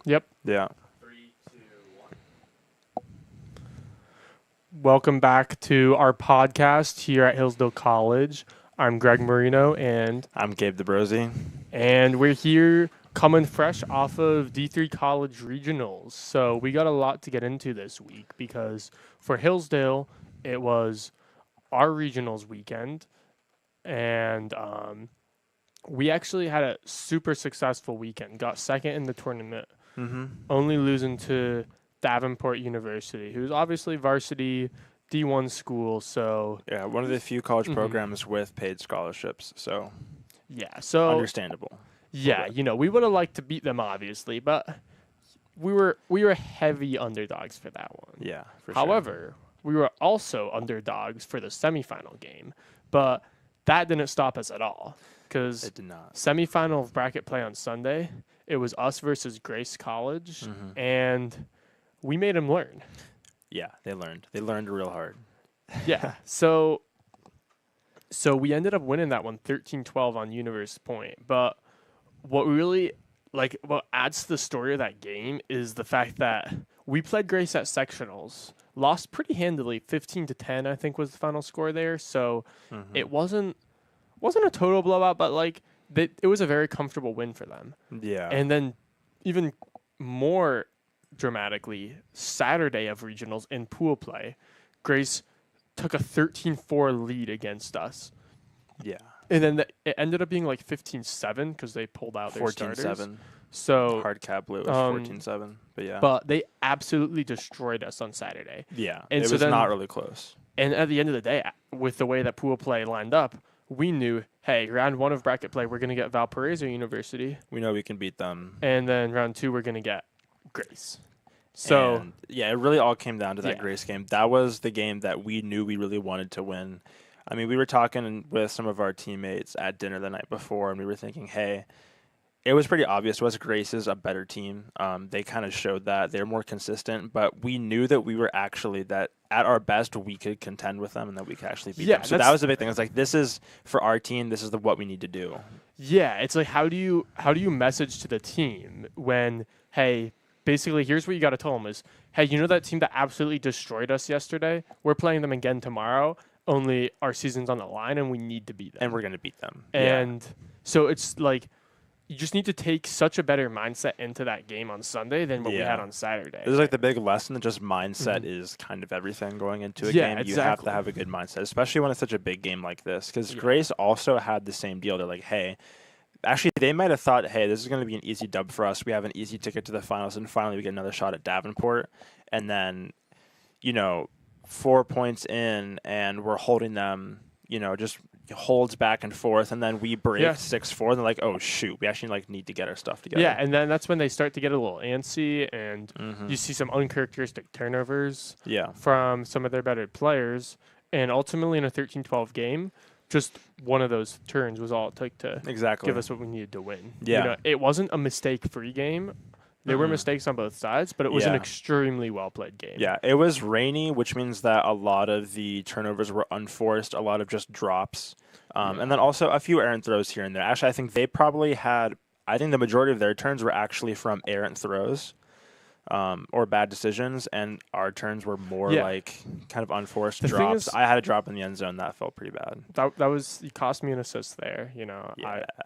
Yep. Yeah. 3, 2, 1. Welcome back to our podcast here at Hillsdale College. I'm Greg Marino, and I'm Gabe DeBrosi. we're here coming fresh off of D3 College Regionals. So we got a lot to get into this week because for Hillsdale, it was our regionals weekend, and we actually had a super successful weekend. Got second in the tournament, only losing to Davenport University, who's obviously varsity D1 school. So Yeah, one of the few college programs with paid scholarships, so so understandable. yeah, we would have liked to beat them obviously, but we were heavy underdogs for that one. Yeah, for However, we were also underdogs for the semifinal game, but that didn't stop us at all because it did not. Semifinal of bracket play on Sunday. It was us versus Grace College, and we made them learn. Yeah, they learned. They learned real hard. Yeah. So we ended up winning that one 13-12 on Universe Point. But what really what adds to the story of that game is the fact that we played Grace at sectionals, lost pretty handily, 15-10, I think was the final score there. So it wasn't a total blowout, but it was a very comfortable win for them. Yeah. And then even more dramatically, Saturday of regionals in pool play, Grace took a 13-4 lead against us. Yeah. And then it ended up being 15-7 because they pulled out their starters. 14-7. So Hard cap blew. It was 14-7. But yeah. But they absolutely destroyed us on Saturday. Yeah. And it so was then, not really close. And at the end of the day, with the way that pool play lined up, we knew, hey, round one of bracket play, we're going to get Valparaiso University. We know we can beat them. And then round two, we're going to get Grace. So and, yeah, it really all came down to that Grace game. That was the game that we knew we really wanted to win. I mean, we were talking with some of our teammates at dinner the night before, and we were thinking, hey, it was pretty obvious to us Grace is a better team. They kind of showed that. They're more consistent, but we knew that we were actually that at our best we could contend with them and that we could actually beat them. So that was the big thing. It's this is for our team. This is what we need to do. Yeah, it's how do you message to the team when, hey, basically here's what you got to tell them is, hey, that team that absolutely destroyed us yesterday? We're playing them again tomorrow. Only our season's on the line and we need to beat them. And we're going to beat them. And so it's you just need to take such a better mindset into that game on Sunday than what we had on Saturday. This is the big lesson that just mindset is kind of everything going into a game. Exactly. You have to have a good mindset, especially when it's such a big game like this. Because Grace also had the same deal. They're hey, actually they might have thought, hey, this is going to be an easy dub for us. We have an easy ticket to the finals, and finally we get another shot at Davenport. And then, 4 points in, and we're holding them, just holds back and forth, and then we break 6-4, and they're oh shoot, we actually need to get our stuff together. Yeah, and then that's when they start to get a little antsy, and you see some uncharacteristic turnovers from some of their better players, and ultimately in a 13-12 game, just one of those turns was all it took to give us what we needed to win. Yeah. It wasn't a mistake-free game. There were mistakes on both sides, but it was an extremely well-played game. Yeah, it was rainy, which means that a lot of the turnovers were unforced, a lot of just drops, and then also a few errant throws here and there. Actually, I think they probably had – I think the majority of their turns were actually from errant throws or bad decisions, and our turns were more kind of unforced drops. I had a drop in the end zone. That felt pretty bad. That was – it cost me an assist there.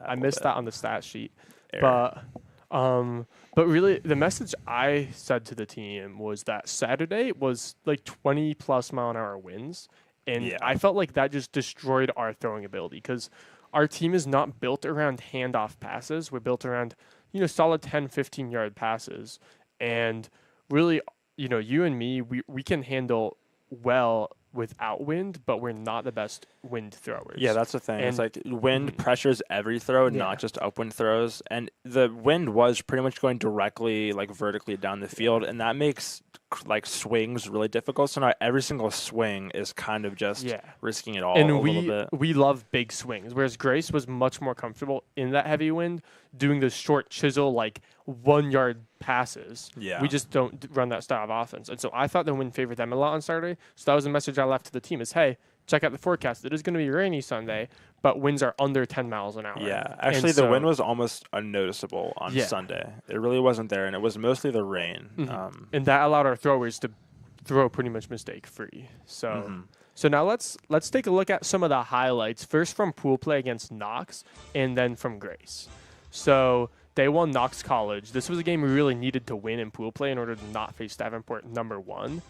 I missed that on the stat sheet. But really, the message I said to the team was that Saturday was 20-plus mile-an-hour winds, and I felt like that just destroyed our throwing ability because our team is not built around handoff passes. We're built around, solid 10, 15-yard passes. And really, you and me, we can handle well without wind, but we're not the best wind throwers. Yeah, that's the thing. And it's wind pressures every throw, not just upwind throws. And the wind was pretty much going directly, vertically down the field, and that makes swings really difficult. So now every single swing is kind of just risking it all a little bit. We love big swings, whereas Grace was much more comfortable in that heavy wind doing the short chisel 1 yard passes. Yeah. We just don't run that style of offense. And so I thought the wind favored them a lot on Saturday. So that was the message I left to the team is, hey, check out the forecast. It is going to be rainy Sunday, but winds are under 10 miles an hour. Yeah, actually, the wind was almost unnoticeable on Sunday. It really wasn't there, and it was mostly the rain. And that allowed our throwers to throw pretty much mistake-free. So now let's take a look at some of the highlights. First from pool play against Knox, and then from Grace. So they won Knox College. This was a game we really needed to win in pool play in order to not face Davenport #1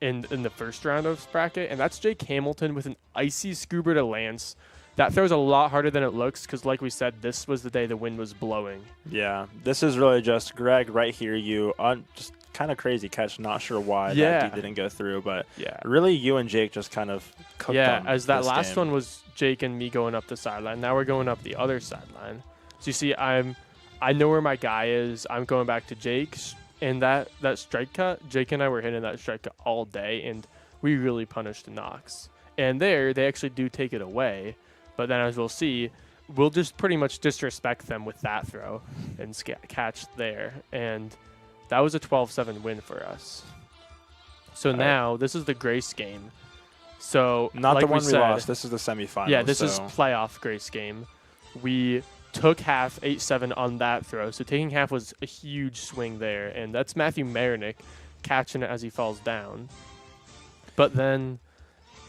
in the first round of bracket, and that's Jake Hamilton with an icy scuba to Lance. That throws a lot harder than it looks because, like we said, this was the day the wind was blowing. Yeah, this is really just Greg right here. You just kind of crazy catch. Not sure why that D didn't go through, but really you and Jake just kind of cooked on as that this last game. one was Jake and me going up the sideline. Now we're going up the other sideline. So you see, I know where my guy is. I'm going back to Jake's. And that strike cut, Jake and I were hitting that strike cut all day, and we really punished Knox. And there, they actually do take it away. But then, as we'll see, we'll just pretty much disrespect them with that throw and catch there. And that was a 12-7 win for us. So now, this is the Grace game. So not like the one we said, lost. This is the semifinals. Yeah, this is playoff Grace game. We took half 8-7 on that throw. So taking half was a huge swing there. And that's Matthew Marinick catching it as he falls down. But then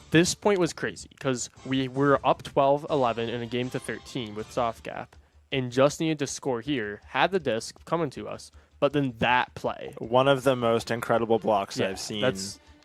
this point was crazy because we were up 12-11 in a game to 13 with soft gap and just needed to score here, had the disc coming to us, but then that play. One of the most incredible blocks I've seen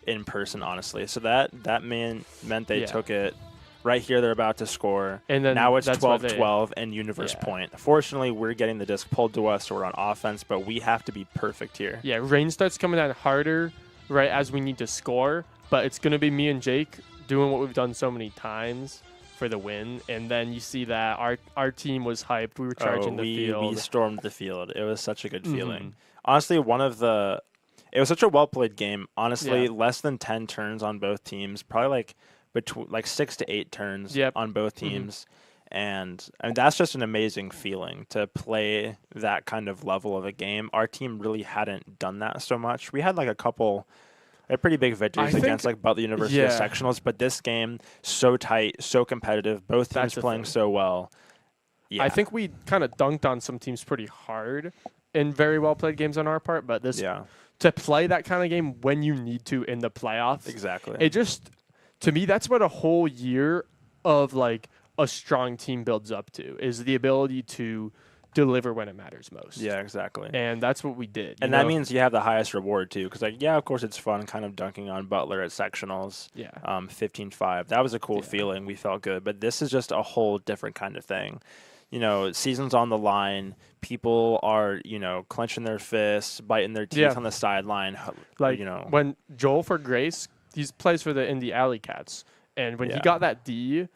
in person, honestly. So that meant they took it. Right here, they're about to score. And then now it's 12-12 and universe point. Fortunately, we're getting the disc pulled to us, so we're on offense, but we have to be perfect here. Yeah, rain starts coming down harder right as we need to score, but it's going to be me and Jake doing what we've done so many times for the win. And then you see that our team was hyped. We were charging the field. We stormed the field. It was such a good feeling. Honestly, it was such a well-played game. Honestly, less than 10 turns on both teams. Probably like 6 to 8 turns on both teams. And I mean, that's just an amazing feeling to play that kind of level of a game. Our team really hadn't done that so much. We had like a couple pretty big victories against like Butler University sectionals, but this game, so tight, so competitive, both teams playing so well. Yeah. I think we kind of dunked on some teams pretty hard in very well-played games on our part, but this to play that kind of game when you need to in the playoffs. Exactly. It just, to me, that's what a whole year of like a strong team builds up to, is the ability to deliver when it matters most. Yeah, exactly. And that's what we did. And that means you have the highest reward too, because of course it's fun kind of dunking on Butler at sectionals. 15-5. That was a cool feeling. We felt good, but this is just a whole different kind of thing. Season's on the line. People are, clenching their fists, biting their teeth on the sideline. When Joel for Grace, he plays for the Indy Alley Cats, and when he got that D,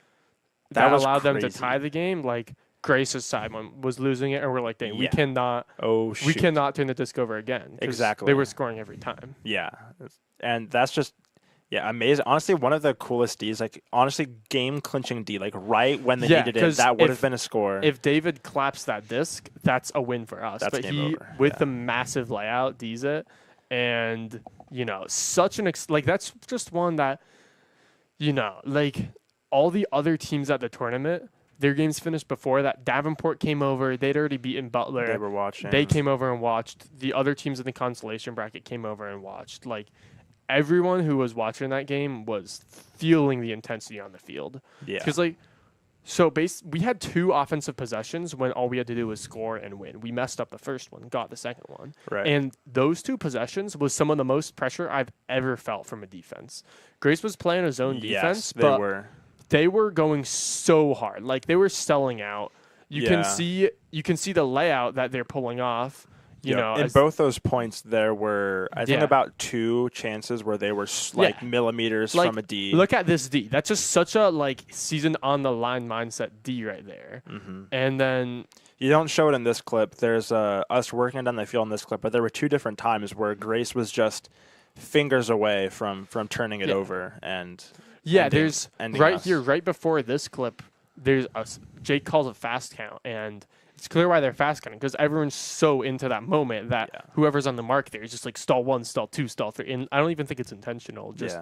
that allowed them to tie the game. Like Grace's side was losing it, and we're like, dang, we cannot turn the disc over again. Exactly. They were scoring every time. Yeah, and that's just. Yeah, amazing. Honestly, one of the coolest Ds, game-clinching D, right when they needed it, that would have been a score. If David claps that disc, that's a win for us. That's game over. With the massive layout, Ds it. And, such an that's just one that, all the other teams at the tournament, their games finished before that. Davenport came over. They'd already beaten Butler. They were watching. They came over and watched. The other teams in the consolation bracket came over and watched. Everyone who was watching that game was feeling the intensity on the field. Yeah. Because, we had 2 offensive possessions when all we had to do was score and win. We messed up the first one, got the second one. Right. And those 2 possessions was some of the most pressure I've ever felt from a defense. Grace was playing a zone defense, but they were going so hard. They were selling out. You can see the layout that they're pulling off. In both those points, there were, I think, about 2 chances where they were millimeters from a D. Look at this D. That's just such a season on the line mindset D right there. Mm-hmm. And then you don't show it in this clip. There's us working down the field in this clip, but there were 2 different times where Grace was just fingers away from turning it over and there's right here, right before this clip. There's Jake calls a fast count and. It's clear why they're fast counting because everyone's so into that moment that whoever's on the mark there is just stall 1, stall 2, stall 3. And I don't even think it's intentional. Just,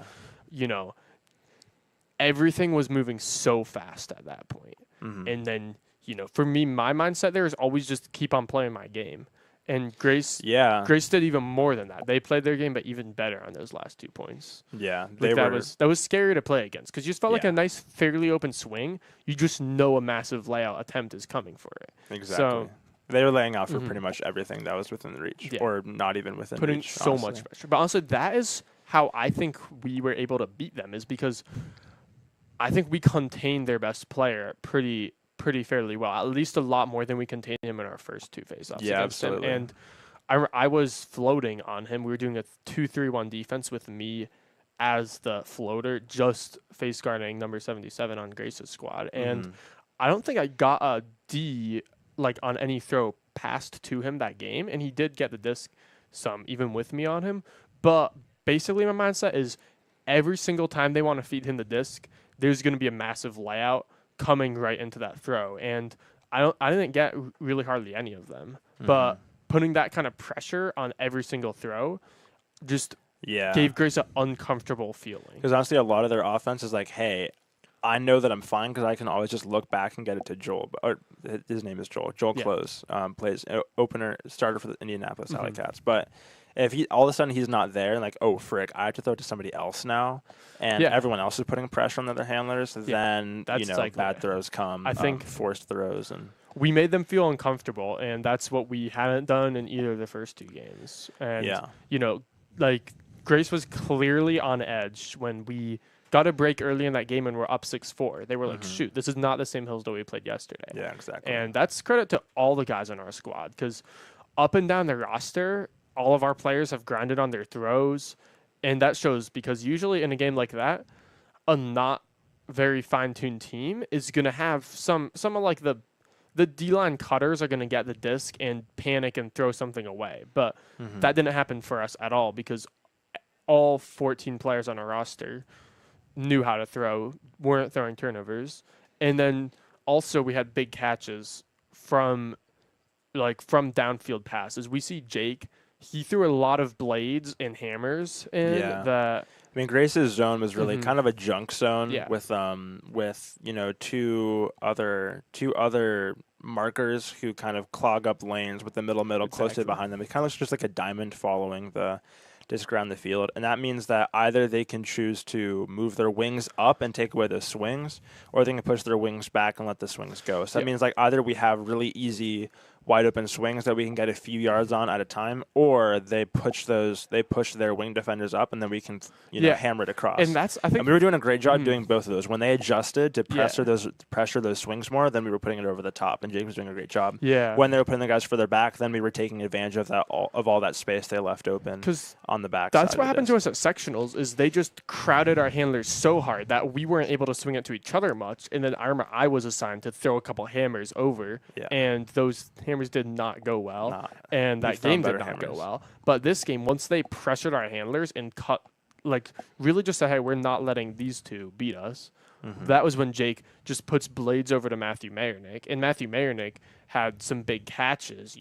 everything was moving so fast at that point. And then, for me, my mindset there is always just keep on playing my game. And Grace did even more than that. They played their game, but even better on those last 2 points. Yeah, that was scary to play against because you just felt like a nice, fairly open swing. You just know a massive layout attempt is coming for it. Exactly. So, they were laying out for pretty much everything that was within the reach, or not even within putting reach. So much pressure. But honestly, that is how I think we were able to beat them, is because I think we contained their best player pretty fairly well, at least a lot more than we contained him in our first 2 face-offs against him. And I was floating on him. We were doing a 2-3-1 defense with me as the floater, just face guarding number 77 on Grace's squad. And I don't think I got a D on any throw passed to him that game, and he did get the disc some, even with me on him. But basically my mindset is every single time they want to feed him the disc, there's going to be a massive layout coming right into that throw. And I didn't get really hardly any of them. But putting that kind of pressure on every single throw just gave Grace an uncomfortable feeling. Because honestly, a lot of their offense is like, hey, I know that I'm fine because I can always just look back and get it to Joel. Or his name is Joel. Joel Close plays starter for the Indianapolis Alley Cats. But if he all of a sudden he's not there, and like, oh frick, I have to throw it to somebody else now, and everyone else is putting pressure on the other handlers, then that's bad throws come. I think forced throws, and we made them feel uncomfortable, and that's what we hadn't done in either of the first 2 games. And Grace was clearly on edge when we got a break early in that game and we're up 6-4. They were like, shoot, this is not the same Hillsdale we played yesterday. Yeah, exactly. And that's credit to all the guys on our squad, because up and down the roster, all of our players have grinded on their throws, and that shows because usually in a game like that, a not very fine-tuned team is going to have some of like the D-line cutters are going to get the disc and panic and throw something away. But that didn't happen for us at all, because all 14 players on our roster knew how to throw, weren't throwing turnovers. And then also we had big catches from downfield passes. We see Jake, he threw a lot of blades and hammers in that. I mean, Grace's zone was really kind of a junk zone with two other markers who kind of clog up lanes with the middle closely behind them. It kind of looks just like a diamond following the disc around the field, and that means that either they can choose to move their wings up and take away the swings, or they can push their wings back and let the swings go. So that means like either we have really easy wide open swings that we can get a few yards on at a time, or they push their wing defenders up, and then we can hammer it across. And that's I think and we were doing a great job doing both of those. When they adjusted to pressure those swings more, then we were putting it over the top, and Jake was doing a great job. Yeah. When they were putting the guys further back, then we were taking advantage of that all that space they left open on the back. That's what happened to us at sectionals, is they just crowded our handlers so hard that we weren't able to swing it to each other much, and then I was assigned to throw a couple hammers over, and those hammers did not go well, and that game did not go well. But this game, once they pressured our handlers and cut, really just said, hey, we're not letting these two beat us, that was when Jake just puts blades over to Matthew Mayernick, and Matthew Mayernick had some big catches,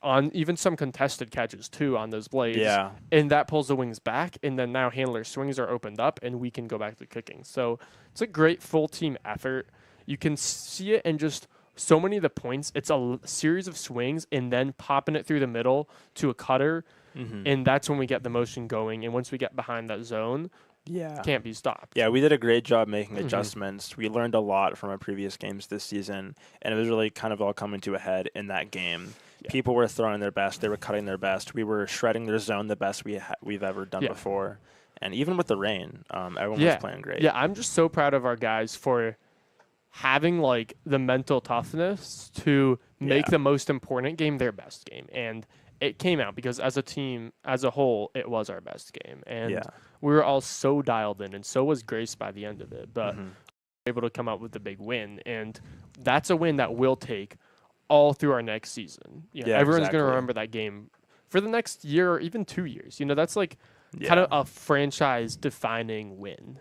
on even some contested catches too on those blades. Yeah. And that pulls the wings back, and then now handler swings are opened up, and we can go back to kicking. So it's a great full team effort. You can see it in just so many of the points. It's a series of swings and then popping it through the middle to a cutter, and that's when we get the motion going. And once we get behind that zone, can't be stopped. Yeah, we did a great job making adjustments. We learned a lot from our previous games this season, and it was really kind of all coming to a head in that game. Yeah. People were throwing their best. They were cutting their best. We were shredding their zone the best we've ever done before. And even with the rain, everyone was playing great. Yeah, I'm just so proud of our guys for having the mental toughness to make the most important game their best game. And it came out because as a team, as a whole, it was our best game. And we were all so dialed in, and so was Grace by the end of it. But we were able to come out with a big win. And that's a win that we'll take all through our next season. Everyone's going to remember that game for the next year or even 2 years. That's kind of a franchise-defining win.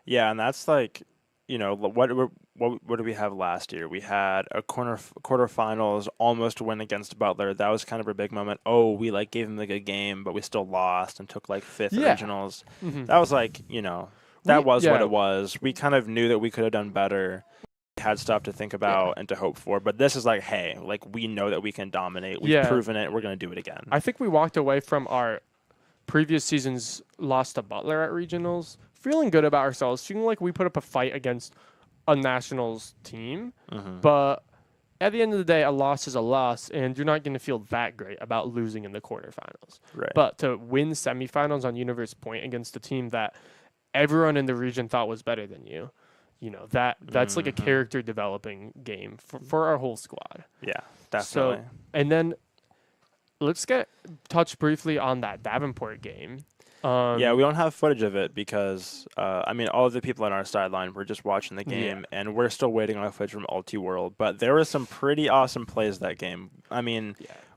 Yeah, and that's what did we have last year? We had a quarterfinals almost win against Butler. That was kind of a big moment. Oh, we gave them a good game, but we still lost and took fifth regionals. That was that was what yeah. it was. We kind of knew that we could have done better. We had stuff to think about and to hope for. But this is like, hey, like we know that we can dominate. We've proven it. We're going to do it again. I think we walked away from our previous season's loss to Butler at regionals feeling good about ourselves, feeling like we put up a fight against a nationals team. But at the end of the day, a loss is a loss, and you're not going to feel that great about losing in the quarterfinals. Right. But to win semifinals on Universe Point against a team that everyone in the region thought was better than you, that's like a character developing game for our whole squad. Yeah, definitely. So, and then let's touch briefly on that Davenport game. Yeah, we don't have footage of it because, all of the people on our sideline were just watching the game, and we're still waiting on footage from Ulti World. But there were some pretty awesome plays that game.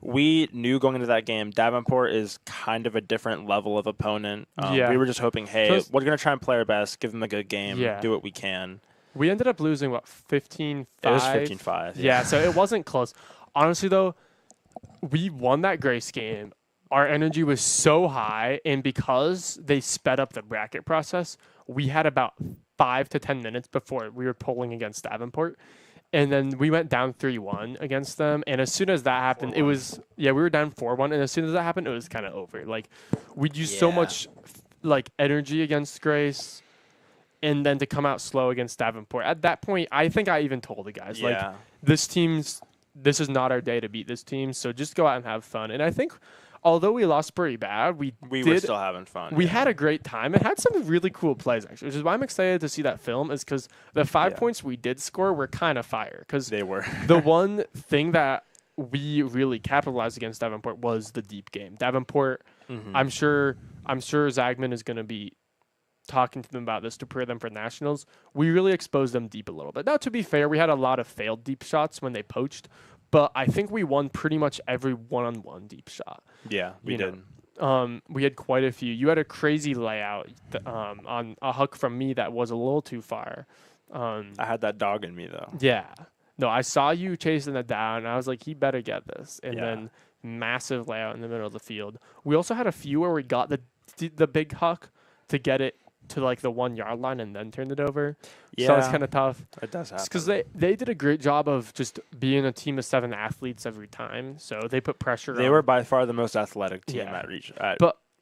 We knew going into that game, Davenport is kind of a different level of opponent. We were just hoping, hey, we're going to try and play our best, give them a good game, do what we can. We ended up losing, 15-5? It was 15-5. Yeah, so it wasn't close. Honestly, though, we won that Grace game. Our energy was so high, and because they sped up the bracket process, we had about 5 to 10 minutes before we were polling against Davenport. And then we went down 3-1 against them. And as soon as that happened, it was, we were down 4-1. And as soon as that happened, it was kind of over. Like, we'd used so much, energy against Grace, and then to come out slow against Davenport. At that point, I think I even told the guys, this is not our day to beat this team. So just go out and have fun. And I think, although we lost pretty bad, we were still having fun. We had a great time and had some really cool plays, actually, which is why I'm excited to see that film, is because the 5 points we did score were kind of fire. Because they were. The one thing that we really capitalized against Davenport was the deep game. Davenport, I'm sure Zagman is going to be talking to them about this to prepare them for nationals. We really exposed them deep a little bit. Now, to be fair, we had a lot of failed deep shots when they poached, but I think we won pretty much every one-on-one deep shot. Yeah, we did. We had quite a few. You had a crazy layout on a hook from me that was a little too far. I had that dog in me, though. Yeah. No, I saw you chasing it down, and I was like, he better get this. And then massive layout in the middle of the field. We also had a few where we got the big huck to get it to the 1 yard line and then turned it over. Yeah, so it's kind of tough. It does happen. Because they did a great job of just being a team of 7 athletes every time. So they put pressure. They were by far the most athletic team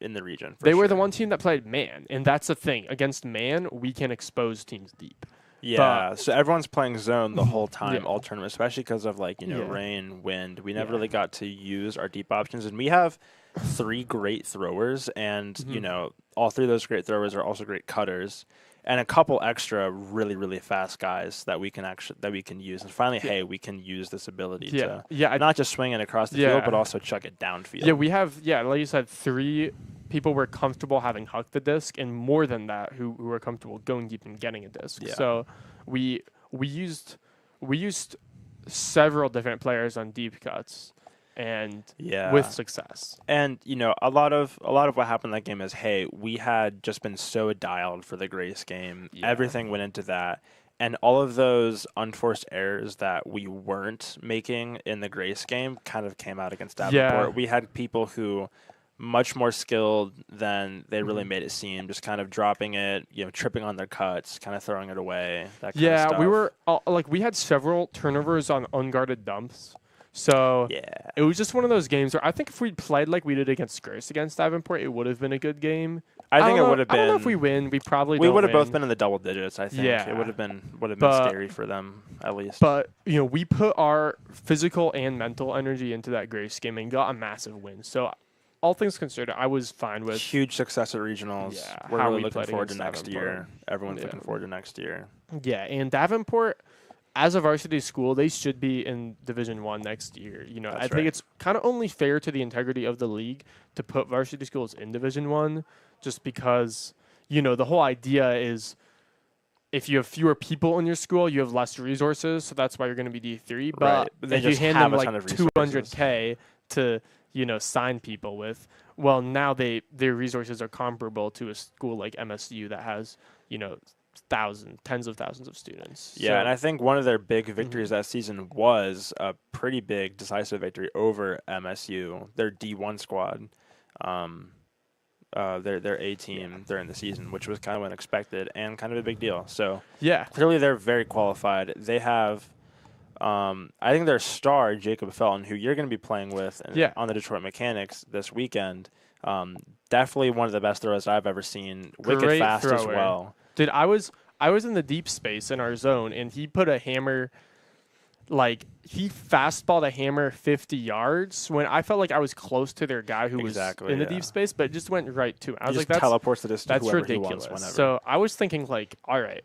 in the region. They were the one team that played man, and that's the thing. Against man, we can expose teams deep. Yeah, so everyone's playing zone the whole time, all tournament, especially because of rain, wind. We never really got to use our deep options, and we have 3 great throwers, and all 3 of those great throwers are also great cutters, and a couple extra really, really fast guys that we can use. And finally, we can use this ability to not just swing it across the field, but also chuck it downfield. Yeah, we have like you said, 3 people were comfortable having hucked the disc, and more than that, who were comfortable going deep and getting a disc. Yeah. So we used several different players on deep cuts, and with success. And a lot of what happened in that game is, hey, we had just been so dialed for the Grace game. Everything went into that. And all of those unforced errors that we weren't making in the Grace game kind of came out against Davenport. We had people who much more skilled than they really made it seem, just kind of dropping it, tripping on their cuts, kind of throwing it away, that kind of stuff. We were we had several turnovers on unguarded dumps. So it was just one of those games where I think if we'd played like we did against Grace against Davenport, it would have been a good game. I think it would have been. I don't know if we win. We probably would have both been in the double digits. I think it would have been scary for them at least. But we put our physical and mental energy into that Grace game and got a massive win. So all things considered, I was fine with huge success at regionals. Yeah, we're really looking forward to next year. Everyone's looking forward to next year. Yeah, and Davenport, as a varsity school, they should be in Division I next year. I think it's kind of only fair to the integrity of the league to put varsity schools in Division I, just because the whole idea is if you have fewer people in your school, you have less resources, so that's why you're going to be D3. But if you hand them like $200K to sign people with, well, now their resources are comparable to a school like MSU that has tens of thousands of students. Yeah, and I think one of their big victories that season was a pretty big decisive victory over MSU, their D1 squad. their A team during the season, which was kind of unexpected and kind of a big deal. So Yeah. clearly they're very qualified. They have, I think their star Jacob Felton, who you're going to be playing with on the Detroit Mechanics this weekend. Definitely one of the best throwers I've ever seen. Wicked Great fast as thrower. well. Dude, I was in the deep space in our zone, and he put a hammer. Like, he fastballed a hammer 50 yards when I felt like I was close to their guy who was in the deep space, but it just went right to him. I was like, teleports the distance. That's ridiculous. So I was thinking, like, all right,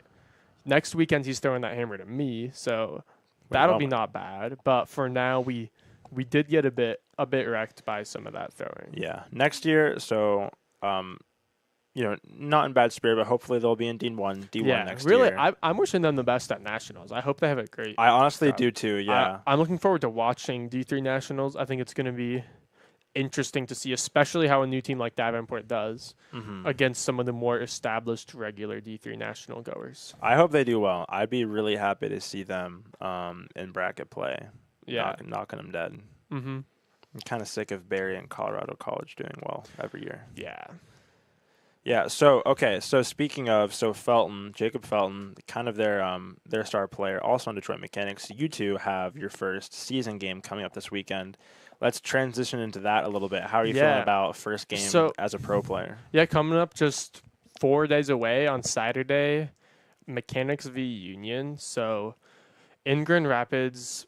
next weekend he's throwing that hammer to me, so that'll be not bad. But for now, we did get a bit wrecked by some of that throwing. Yeah. Next year, so not in bad spirit, but hopefully they'll be in D1 next year. Really, I'm wishing them the best at Nationals. I hope they have a great. I honestly do too. Yeah, I'm looking forward to watching D3 Nationals. I think it's going to be interesting to see, especially how a new team like Davenport does against some of the more established regular D3 National goers. I hope they do well. I'd be really happy to see them in bracket play. Yeah, knocking them dead. Mm-hmm. I'm kind of sick of Barry and Colorado College doing well every year. Yeah. Yeah, so speaking of Jacob Felton, kind of their star player, also on Detroit Mechanics. You two have your first season game coming up this weekend. Let's transition into that a little bit. How are you feeling about first game as a pro player? Yeah, coming up just 4 days away on Saturday, Mechanics v Union. So in Grand Rapids,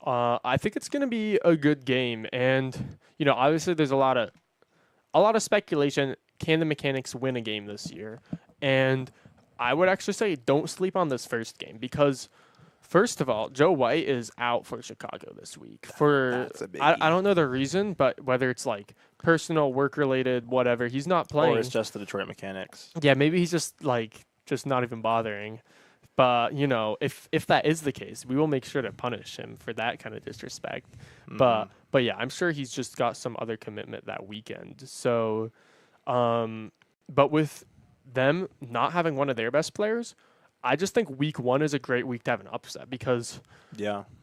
I think it's going to be a good game, and obviously there's a lot of speculation. Can the Mechanics win a game this year? And I would actually say don't sleep on this first game because, first of all, Joe White is out for Chicago this week. That's a biggie. I don't know the reason, but whether it's like personal, work-related, whatever, he's not playing. Or it's just the Detroit Mechanics. Yeah, maybe he's just not even bothering. But, if that is the case, we will make sure to punish him for that kind of disrespect. Mm-hmm. But yeah, I'm sure he's just got some other commitment that weekend. So... but with them not having one of their best players, I just think week 1 is a great week to have an upset because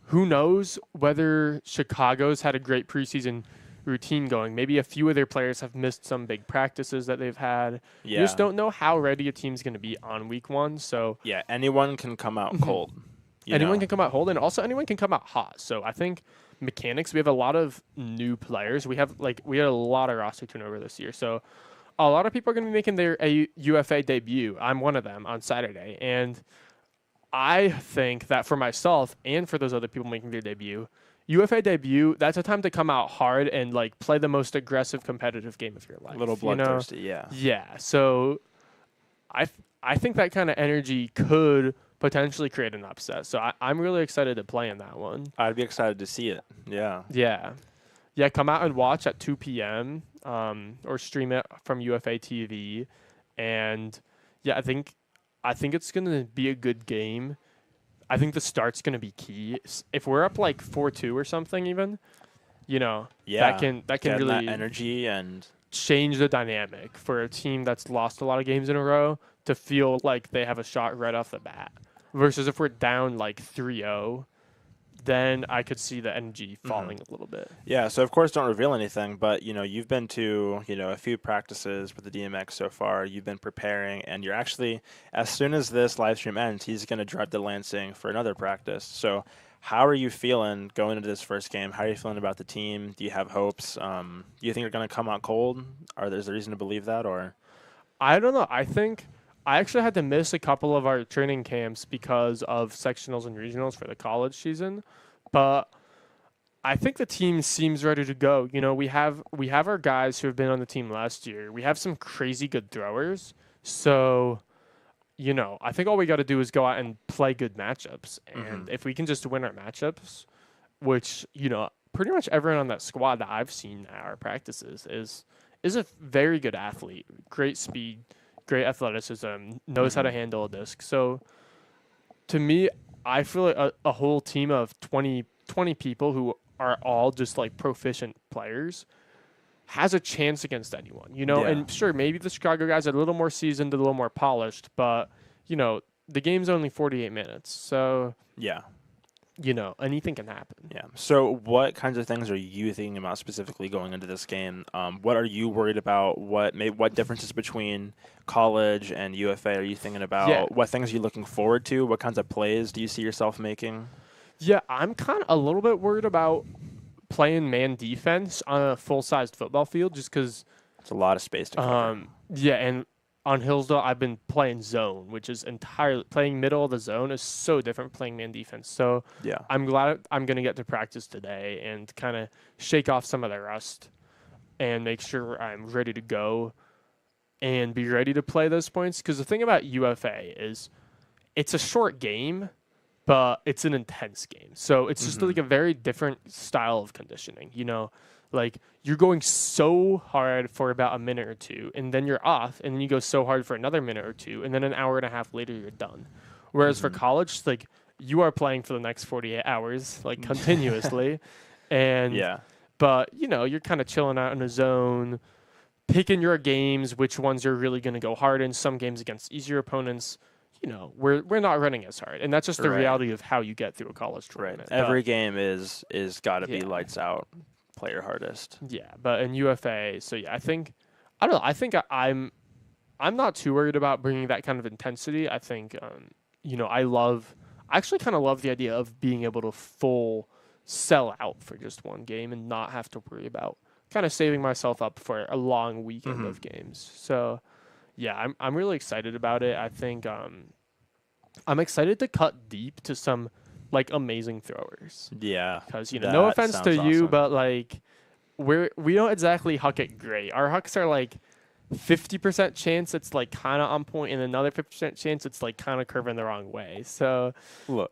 who knows whether Chicago's had a great preseason routine going. Maybe a few of their players have missed some big practices that they've had. You just don't know how ready a team's going to be on week 1. So anyone can come out cold. Anyone can come out cold, and also anyone can come out hot. So I think Mechanics, we have a lot of new players. We had a lot of roster turnover this year. So a lot of people are going to be making their UFA debut. I'm one of them on Saturday. And I think that for myself and for those other people making their debut, UFA debut, that's a time to come out hard and play the most aggressive competitive game of your life. A little bloodthirsty, yeah. Yeah. So I think that kind of energy could potentially create an upset. So I'm really excited to play in that one. I'd be excited to see it. Yeah. Yeah. Yeah, come out and watch at 2 p.m. Or stream it from UFA TV. And yeah, I think it's going to be a good game. I think the start's going to be key. If we're up 4-2 or something even, that can really that energy and change the dynamic for a team that's lost a lot of games in a row to feel like they have a shot right off the bat. Versus if we're down 3-0, then I could see the energy falling a little bit. Yeah, so of course don't reveal anything, but you've been to a few practices with the DMX so far. You've been preparing, and you're actually, as soon as this live stream ends, he's going to drive to Lansing for another practice. So how are you feeling going into this first game? How are you feeling about the team? Do you have hopes? Do you think you're going to come out cold? There's a reason to believe that, or? I don't know. I think I actually had to miss a couple of our training camps because of sectionals and regionals for the college season, but I think the team seems ready to go. We have our guys who have been on the team last year. We have some crazy good throwers, so I think all we got to do is go out and play good matchups, and if we can just win our matchups, which pretty much everyone on that squad that I've seen at our practices is a very good athlete, great speed, great athleticism, knows how to handle a disc. So to me, I feel like a whole team of 20 people who are all just proficient players has a chance against anyone, and sure, maybe the Chicago guys are a little more seasoned, a little more polished, but the game's only 48 minutes. So yeah, anything can happen. Yeah. So what kinds of things are you thinking about specifically going into this game? What are you worried about? What differences between college and UFA are you thinking about? Yeah. What things are you looking forward to? What kinds of plays do you see yourself making? Yeah, I'm kind of a little bit worried about playing man defense on a full-sized football field just because, It's a lot of space to cover. yeah, and on Hillsdale, I've been playing zone, which is entirely playing middle of the zone is so different from playing man defense. So Yeah. I'm glad I'm going to get to practice today and kind of shake off some of the rust and make sure I'm ready to go and be ready to play those points. Because the thing about UFA is it's a short game, but it's an intense game. So it's just like a very different style of conditioning, Like you're going so hard for about a minute or two, and then you're off, and then you go so hard for another minute or two, and then an hour and a half later you're done. Whereas for college, like you are playing for the next 48 hours, like continuously, and Yeah. but you're kind of chilling out in a zone, picking your games, which ones you're really going to go hard in. Some games against easier opponents. We're not running as hard, and that's just the Right. reality of how you get through a college Right. tournament. Every game is got to be Yeah. lights out, play your hardest. Yeah, but in UFA, so yeah, I don't know. I think I'm not too worried about bringing that kind of intensity. I think I actually kind of love the idea of being able to full sell out for just one game and not have to worry about kind of saving myself up for a long weekend of games. So yeah, I'm really excited about it. I think I'm excited to cut deep to some like amazing throwers. Yeah. Because that no offense to sounds you, awesome. but like we don't exactly huck it great. Our hucks are like 50% chance it's like kind of on point, and another 50% chance it's like kind of curving the wrong way. So Look,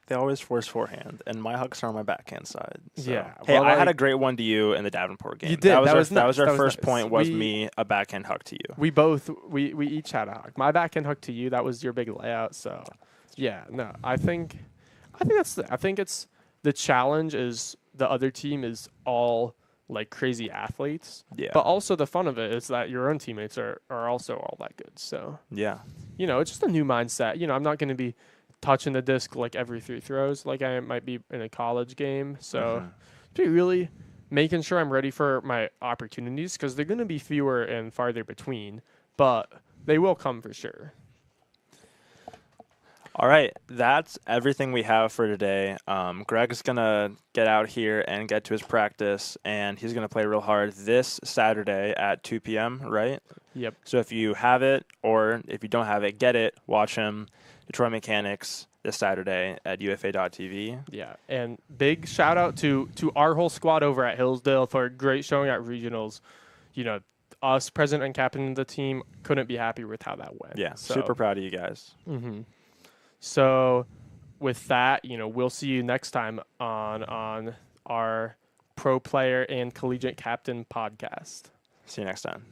they always force forehand, and my hucks are on my backhand side. So. Yeah, Hey, well, I had like- a great one to you in the Davenport game. You did. That was That our, was that was nice. our That was first nice. point. Was We- me a backhand huck to you? we each had a huck. My backhand hook to you. That was your big layout. So yeah, no, I think it's the challenge is the other team is all like crazy athletes. Yeah. But also the fun of it is that your own teammates are also all that good. So Yeah. it's just a new mindset. I'm not going to be touching the disc like every 3 throws like I might be in a college game. So be really making sure I'm ready for my opportunities because they're going to be fewer and farther between, but they will come for sure. All right, that's everything we have for today. Greg's going to get out here and get to his practice, and he's going to play real hard this Saturday at 2 p.m., right? Yep. So if you have it or if you don't have it, get it. Watch him, Detroit Mechanics, this Saturday at ufa.tv. Yeah, and big shout out to our whole squad over at Hillsdale for a great showing at regionals. Us, president and captain of the team, couldn't be happier with how that went. Yeah, So- super proud of you guys. So with that, we'll see you next time on our pro player and collegiate captain podcast. See you next time.